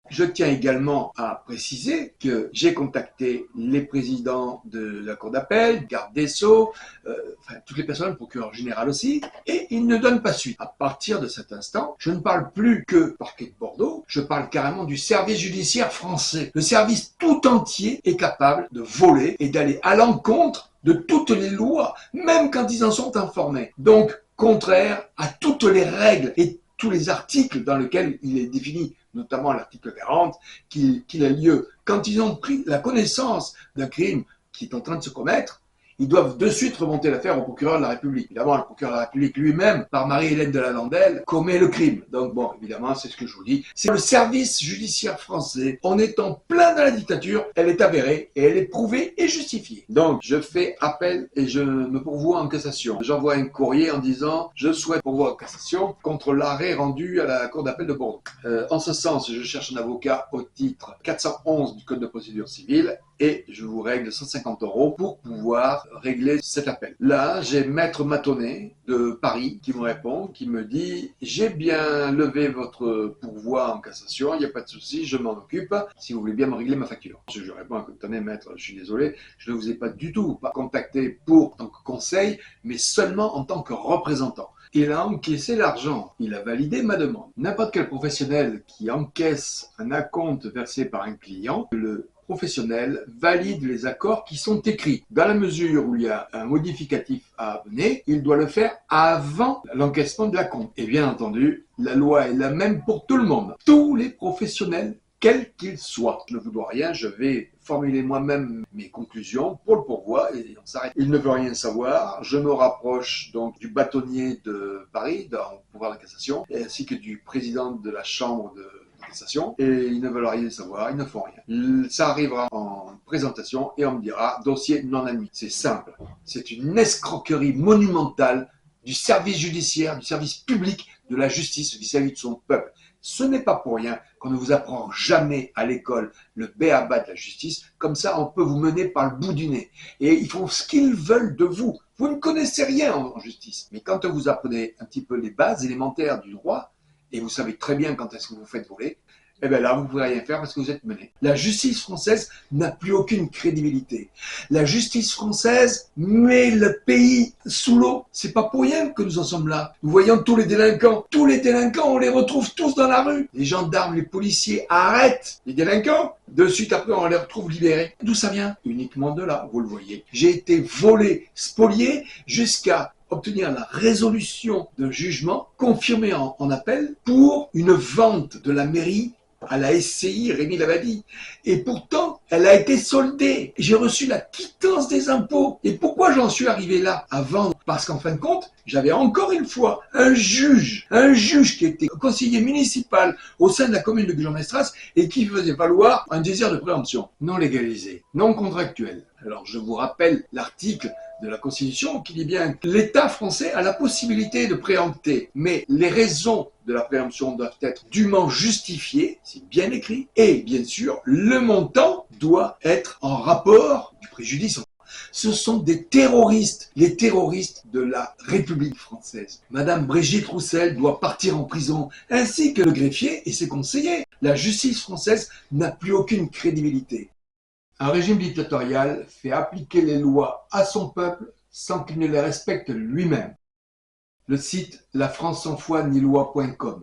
Je tiens également à préciser que j'ai contacté les présidents de la Cour d'appel, garde des Sceaux, toutes les personnes, le procureur général aussi, et ils ne donnent pas suite. À partir de cet instant, je ne parle plus que parquet de Bordeaux, je parle carrément du service judiciaire français. Le service tout entier est capable de voler et d'aller à l'encontre de toutes les lois, même quand ils en sont informés. Donc, contraire à toutes les règles et tous les articles dans lesquels il est défini, notamment l'article 40, qu'il a lieu. Quand ils ont pris la connaissance d'un crime qui est en train de se commettre, ils doivent de suite remonter l'affaire au procureur de la République. Évidemment, le procureur de la République lui-même, par Marie-Hélène de la Landelle, commet le crime. Donc bon, évidemment, c'est ce que je vous dis. C'est le service judiciaire français. On est en plein dans la dictature, elle est avérée et elle est prouvée et justifiée. Donc, je fais appel et je me pourvois en cassation. J'envoie un courrier en disant, je souhaite pourvoir en cassation contre l'arrêt rendu à la Cour d'appel de Bordeaux. En ce sens, je cherche un avocat au titre 411 du Code de procédure civile et je vous règle 150 € pour pouvoir régler cet appel. Là, j'ai Maître Matonnet de Paris qui me répond, qui me dit « J'ai bien levé votre pourvoi en cassation, il n'y a pas de souci, je m'en occupe, si vous voulez bien me régler ma facture. » Je réponds « Tenez maître, je suis désolé, je ne vous ai pas du tout contacté pour en tant que conseil, mais seulement en tant que représentant. » Il a encaissé l'argent, il a validé ma demande. N'importe quel professionnel qui encaisse un acompte versé par un client, le professionnel valide les accords qui sont écrits. Dans la mesure où il y a un modificatif à amener, il doit le faire avant l'encaissement de l'acompte. Et bien entendu, la loi est la même pour tout le monde. Tous les professionnels, quels qu'ils soient. Je ne vous dois rien, je vais formuler moi-même mes conclusions pour le pourvoi et on s'arrête. Il ne veut rien savoir. Je me rapproche donc du bâtonnier de Paris, dans le pouvoir de cassation, ainsi que du président de la chambre de cassation, et ils ne veulent rien savoir, ils ne font rien. Ça arrivera en présentation et on me dira dossier non admis. C'est simple. C'est une escroquerie monumentale du service judiciaire, du service public, de la justice vis-à-vis de son peuple. Ce n'est pas pour rien qu'on ne vous apprend jamais à l'école le b.a.-ba de la justice. Comme ça, on peut vous mener par le bout du nez. Et ils font ce qu'ils veulent de vous. Vous ne connaissez rien en justice. Mais quand vous apprenez un petit peu les bases élémentaires du droit, et vous savez très bien quand est-ce que vous faites voler, eh bien là, vous ne pouvez rien faire parce que vous êtes mené. La justice française n'a plus aucune crédibilité. La justice française met le pays sous l'eau. C'est pas pour rien que nous en sommes là. Nous voyons tous les délinquants. Tous les délinquants, on les retrouve tous dans la rue. Les gendarmes, les policiers arrêtent les délinquants. De suite après, on les retrouve libérés. D'où ça vient? Uniquement de là, vous le voyez. J'ai été volé, spolié, jusqu'à obtenir la résolution d'un jugement confirmé en appel pour une vente de la mairie à la SCI Rémi Lavadi. Et pourtant, elle a été soldée. J'ai reçu la quittance des impôts. Et pourquoi j'en suis arrivé là à vendre? Parce qu'en fin de compte, j'avais encore une fois un juge qui était conseiller municipal au sein de la commune de Gujan-Mestras et qui faisait valoir un désir de préemption non légalisé, non contractuel. Alors je vous rappelle l'article de la Constitution qui dit bien que l'État français a la possibilité de préempter, mais les raisons de la préemption doivent être dûment justifiées, c'est bien écrit, et bien sûr, le montant doit être en rapport du préjudice. Ce sont des terroristes, les terroristes de la République française. Madame Brigitte Roussel doit partir en prison, ainsi que le greffier et ses conseillers. La justice française n'a plus aucune crédibilité. Un régime dictatorial fait appliquer les lois à son peuple sans qu'il ne les respecte lui-même. Le site lafrancesansfoi-ni-loi.com